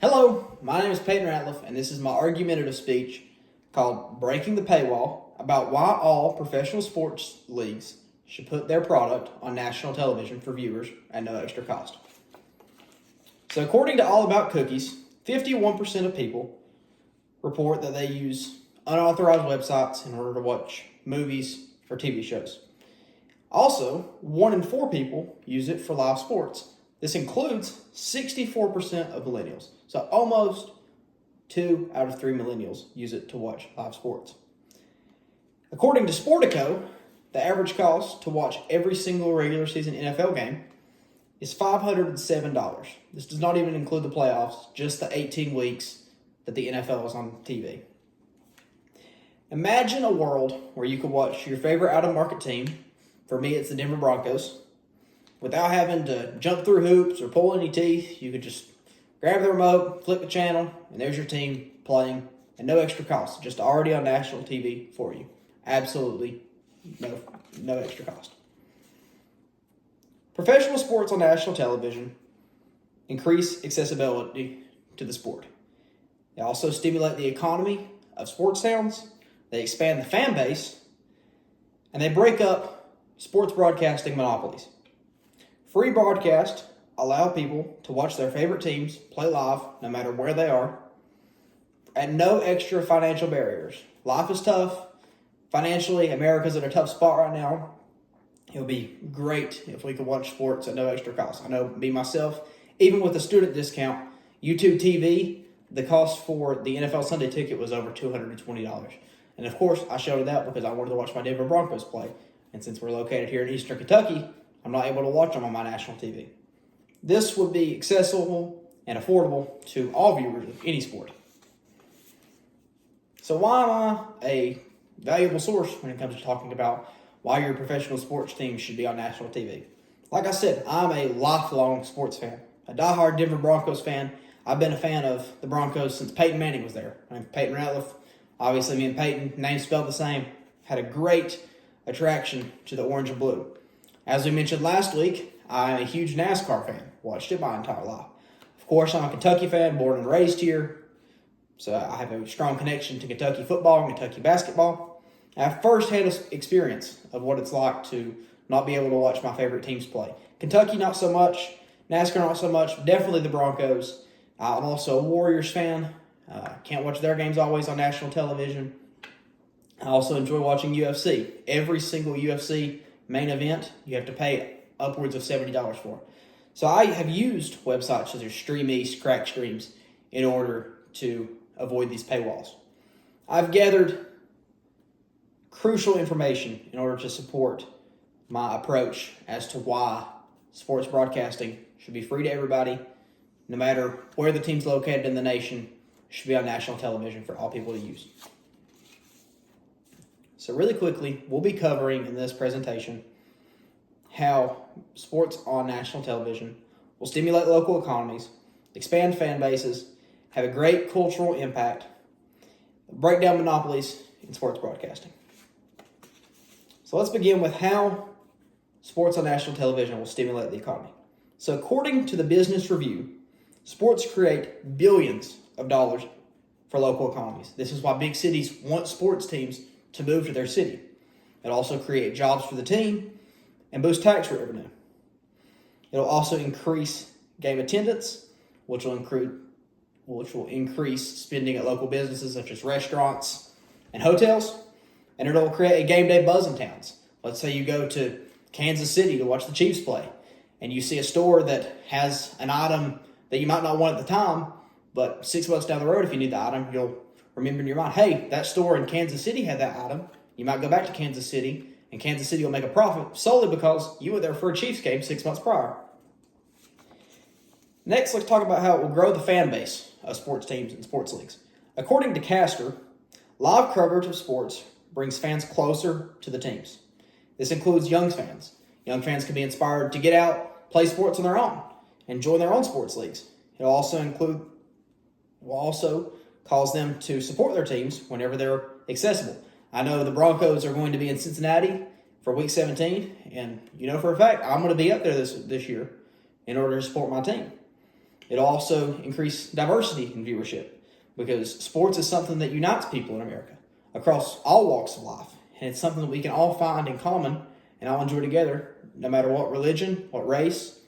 Hello, my name is Peyton Ratliff, and this is my argumentative speech called Breaking the Paywall about why all professional sports leagues should put their product on national television for viewers at no extra cost. So according to All About Cookies, 51% of people report that they use unauthorized websites in order to watch movies or TV shows. Also, 1 in 4 people use it for live sports. This includes 64% of millennials. So almost 2 out of 3 millennials use it to watch live sports. According to Sportico, the average cost to watch every single regular season NFL game is $507. This does not even include the playoffs, just the 18 weeks that the NFL is on TV. Imagine a world where you could watch your favorite out-of-market team, for me it's the Denver Broncos, without having to jump through hoops or pull any teeth. You could just grab the remote, flick the channel, and there's your team playing at no extra cost, just already on national TV for you. Absolutely no extra cost. Professional sports on national television increase accessibility to the sport. They also stimulate the economy of sports towns, they expand the fan base, and they break up sports broadcasting monopolies. Free broadcast allow people to watch their favorite teams play live no matter where they are at no extra financial barriers. Life is tough. Financially, America's in a tough spot right now. It would be great if we could watch sports at no extra cost. I know me, myself, even with a student discount, YouTube TV, the cost for the NFL Sunday ticket was over $220. And of course, I showed it out because I wanted to watch my Denver Broncos play. And since we're located here in Eastern Kentucky, I'm not able to watch them on my national TV. This would be accessible and affordable to all viewers of any sport. So why am I a valuable source when it comes to talking about why your professional sports team should be on national TV? Like I said, I'm a lifelong sports fan, a diehard Denver Broncos fan. I've been a fan of the Broncos since Peyton Manning was there. I'm Peyton Ratliff. Obviously, me and Peyton, names spelled the same, had a great attraction to the orange and blue. As we mentioned last week, I'm a huge NASCAR fan. Watched it my entire life. Of course, I'm a Kentucky fan, born and raised here. So I have a strong connection to Kentucky football and Kentucky basketball. I have first-hand experience of what it's like to not be able to watch my favorite teams play. Kentucky, not so much. NASCAR, not so much. Definitely the Broncos. I'm also a Warriors fan. Can't watch their games always on national television. I also enjoy watching UFC. Every single UFC main event, you have to pay upwards of $70 for. So I have used websites such as Stream East, Crack Streams, in order to avoid these paywalls. I've gathered crucial information in order to support my approach as to why sports broadcasting should be free to everybody, no matter where the team's located in the nation, should be on national television for all people to use. So really quickly, we'll be covering in this presentation how sports on national television will stimulate local economies, expand fan bases, have a great cultural impact, break down monopolies in sports broadcasting. So let's begin with how sports on national television will stimulate the economy. So according to the Business Review, sports create billions of dollars for local economies. This is why big cities want sports teams to move to their city. It also create jobs for the team and boost tax revenue. It'll also increase game attendance, which will increase spending at local businesses such as restaurants and hotels, and it'll create a game day buzz in towns. Let's say you go to Kansas City to watch the Chiefs play, and you see a store that has an item that you might not want at the time, but 6 months down the road, if you need the item, you'll remember in your mind, hey, that store in Kansas City had that item. You might go back to Kansas City, and Kansas City will make a profit solely because you were there for a Chiefs game 6 months prior. Next, let's talk about how it will grow the fan base of sports teams and sports leagues. According to Caster, live coverage of sports brings fans closer to the teams. This includes young fans. Young fans can be inspired to get out, play sports on their own, and join their own sports leagues. It will also cause them to support their teams whenever they're accessible. I know the Broncos are going to be in Cincinnati for Week 17, and you know for a fact I'm going to be up there this year in order to support my team. It'll also increase diversity in viewership because sports is something that unites people in America across all walks of life. And it's something that we can all find in common and all enjoy together, no matter what religion, what race,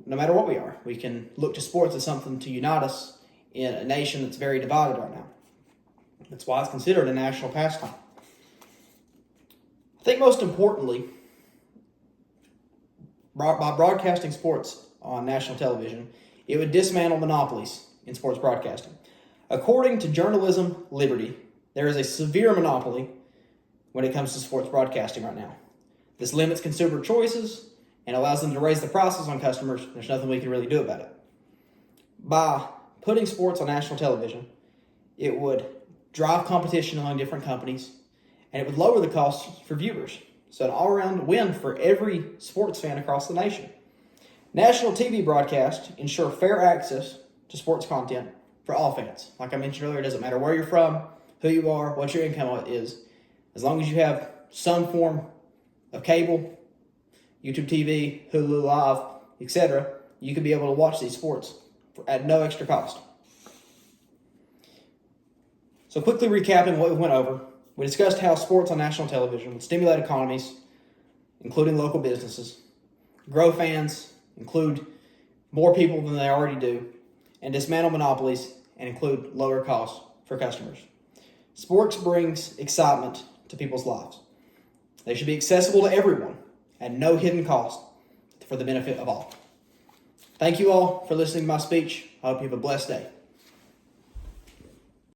no matter what we are. We can look to sports as something to unite us in a nation that's very divided right now. That's why it's considered a national pastime. I think most importantly, by broadcasting sports on national television, it would dismantle monopolies in sports broadcasting. According to Journalism Liberty, there is a severe monopoly when it comes to sports broadcasting right now. This limits consumer choices and allows them to raise the prices on customers. There's nothing we can really do about it. By putting sports on national television, it would drive competition among different companies, and it would lower the costs for viewers. So an all-around win for every sports fan across the nation. National TV broadcasts ensure fair access to sports content for all fans. Like I mentioned earlier, it doesn't matter where you're from, who you are, what your income is. As long as you have some form of cable, YouTube TV, Hulu Live, etc., you can be able to watch these sports at no extra cost. So quickly recapping what we went over, we discussed how sports on national television would stimulate economies, including local businesses, grow fans, include more people than they already do, and dismantle monopolies and include lower costs for customers. Sports brings excitement to people's lives. They should be accessible to everyone at no hidden cost for the benefit of all. Thank you all for listening to my speech. I hope you have a blessed day.